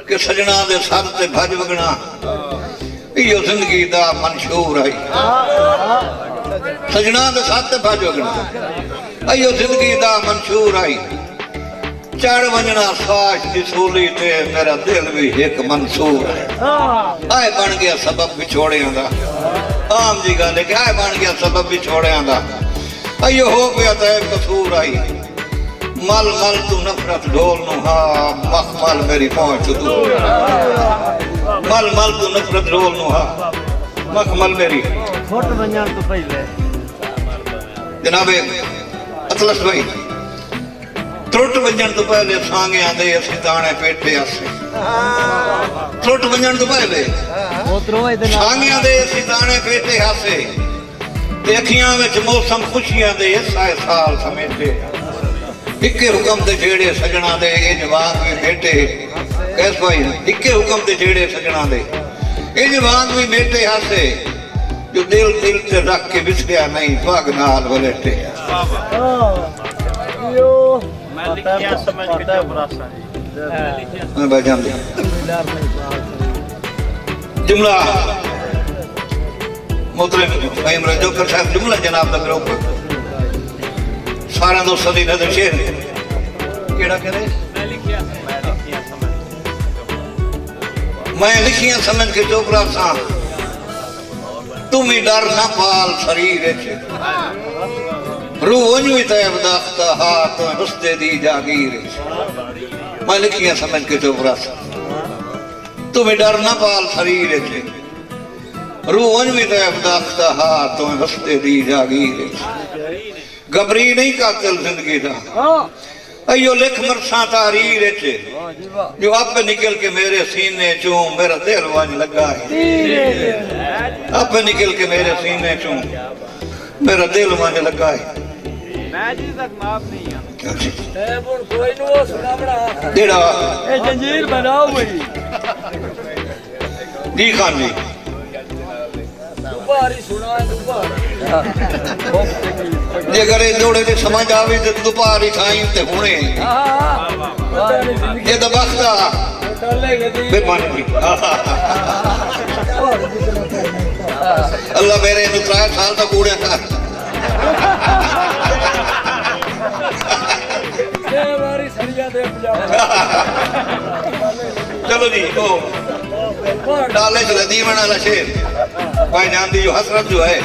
कि सजना दे सर ते भज वगना यो जिंदगी दा मंशूर है सजना दे सर ते भज वगना यो जिंदगी दा मंशूर है चढ़ वजना साश दी सूली ते मेरा दिल भी एक मंसूर है आए बन गया सबब विछोड़ियां दा आम जी गल है कि आए बन गया सबब विछोड़ियां दा अयो हो गया ते कसूर आई मल मल तू नफरत ढोल नु हा मखमल मेरी पहुंच दूर मल मल तू नफरत ढोल नु हा मखमल मेरी छोट वञण तो पहले जनाबे अतलस भाई त्रुट वञण तो पहले सांगे आंदे असी ताणे पेटे आसे त्रुट वञण तो पहले सांगे आंदे असी ताणे पेटे आसे ते अखियां विच मौसम खुशियां दे साए साल समेटे इक्के हुक्म ते जेड़े सजना दे इंज वांग भी बेटे कैस भाई इक्के हुक्म ते जेड़े सजना दे इंज वांग भी बेटे हासे जो दिल दिल से रख के बिछड़िया नहीं भाग नाल वलेटे मैं बजान दे जुमला मोहतरम भाई इमरान जोकर साहब जुमला जनाब दा ग्रुप सारा दो सदी नजर शेर केड़ा करे मैं लिखियां समझ के चोपड़ा सा तुम ही डर ना पाल शरीर रूह वही तैब दाख्ता हाथ रुस्ते दी जागीर मैं लिखियां समझ के चोपड़ा सा तुम ही डर ना पाल शरीर रूह वही तैब दाख्ता हाथ रुस्ते दी जागीर घबरी नहीं कातिल जिंदगी दा अयो लिख मरसा तारीर जो आप निकल के मेरे सीने चू मेरा दिल वंज लगा है आप निकल के मेरे सीने चू मेरा दिल वंज लगा है मैं जी तक माफ नहीं है कोई नो सुनावड़ा जेड़ा ए जंजीर बनाओ भाई जी खान जी दुबारी सुना दुबारी जे करे जोड़े ते समझ आवे ते दुपारी खाई ते हुणे ये तो बख्ता बेमान की अल्लाह मेरे नु 3 साल तक कूड़े कर ये हमारी सरिया दे पंजाब चलो जी ओ डाले चले दीवान वाला शेर भाई जान दी जो हसरत जो है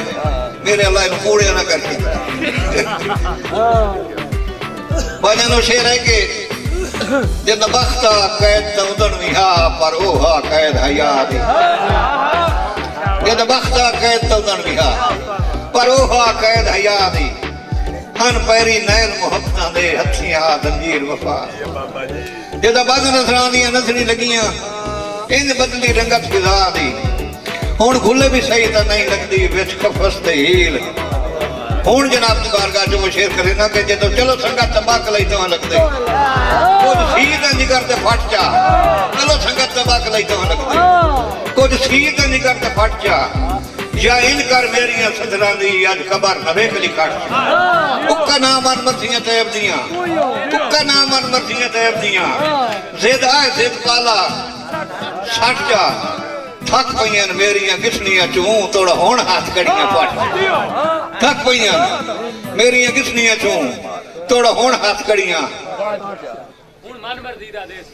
मेरे अल्लाह नु कूड़े ना करके भाई शेर है कि जब बख्ता कैद तउदन विहा पर ओहा कैद हयात जब बख्ता कैद तउदन विहा पर ओहा कैद हयात हन पैरी नैन मोहब्बतां दे हथियां जंजीर वफा जब बद नसरानियां नसरी लगियां इंज बदली रंगत फिजा दी हुण खुले भी सही तो नहीं लगती विच खफस ते हील हुण जनाब दी बारगाह जो शेर करे ना कि जदों चलो संगत तबाक लई तो लगदे कुछ सीध जिगर ते फट जा चलो संगत तबाक लई तो लगदे कुछ सीध जिगर ते फट जा या इन कर मेरियां सदरां दी अज खबर नवे कली काट उक्का नाम मन मर्जियां तैब दियां उक्का नाम मन मर्जियां तैब दियां जिद आए जिद पाला सट जा थक पईयां मेरियां किसनियां चूं तोड़ा हुण हाथ कड़ियां पट थक पईयां मेरियां किसनियां चूं तोड़ा हुण हाथ कड़ियां हुण मन मर्जी दा देश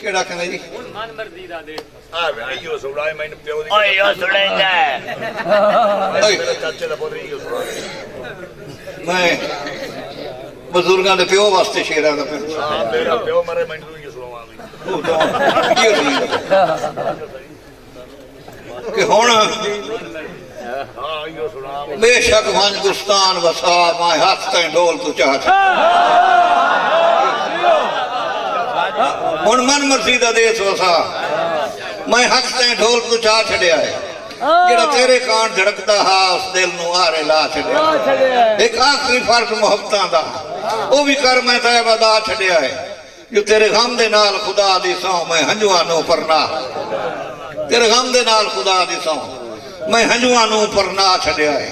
केड़ा कहंदे जी हुण मन मर्जी दा देश हां भाई यो सुनाए मैंने प्यो दी ओए यो सुनेंदा मेरे चाचे दा पुत्र यो सुना मैं बुजुर्गां दे प्यो वास्ते शेरां दा हां मेरा प्यो मरे मैंने यो सुनावांगी कि हुण हां यो सुना बेशक वंज गुस्तान वसा मैं हाथ तैं डोल तू चाह हुण मन मर्जी दा देस वसा मैं हक तैं ढोल तू चाह छड़िया है जेड़ा तेरे कान धड़कदा हा उस दिल नु आरे ला छड़िया एक आखिरी फर्क मोहब्बतां दा ओ भी कर मैं तैब अदा छड़िया है जो तेरे गम दे नाल खुदा दी सौं मैं हंजुआ नो परना तेरे गम दे नाल खुदा दी सौं ਮੈਂ ਹੰਝੂਆਂ ਨੂੰ ਪਰਨਾ ਛੱਡਿਆ ਏ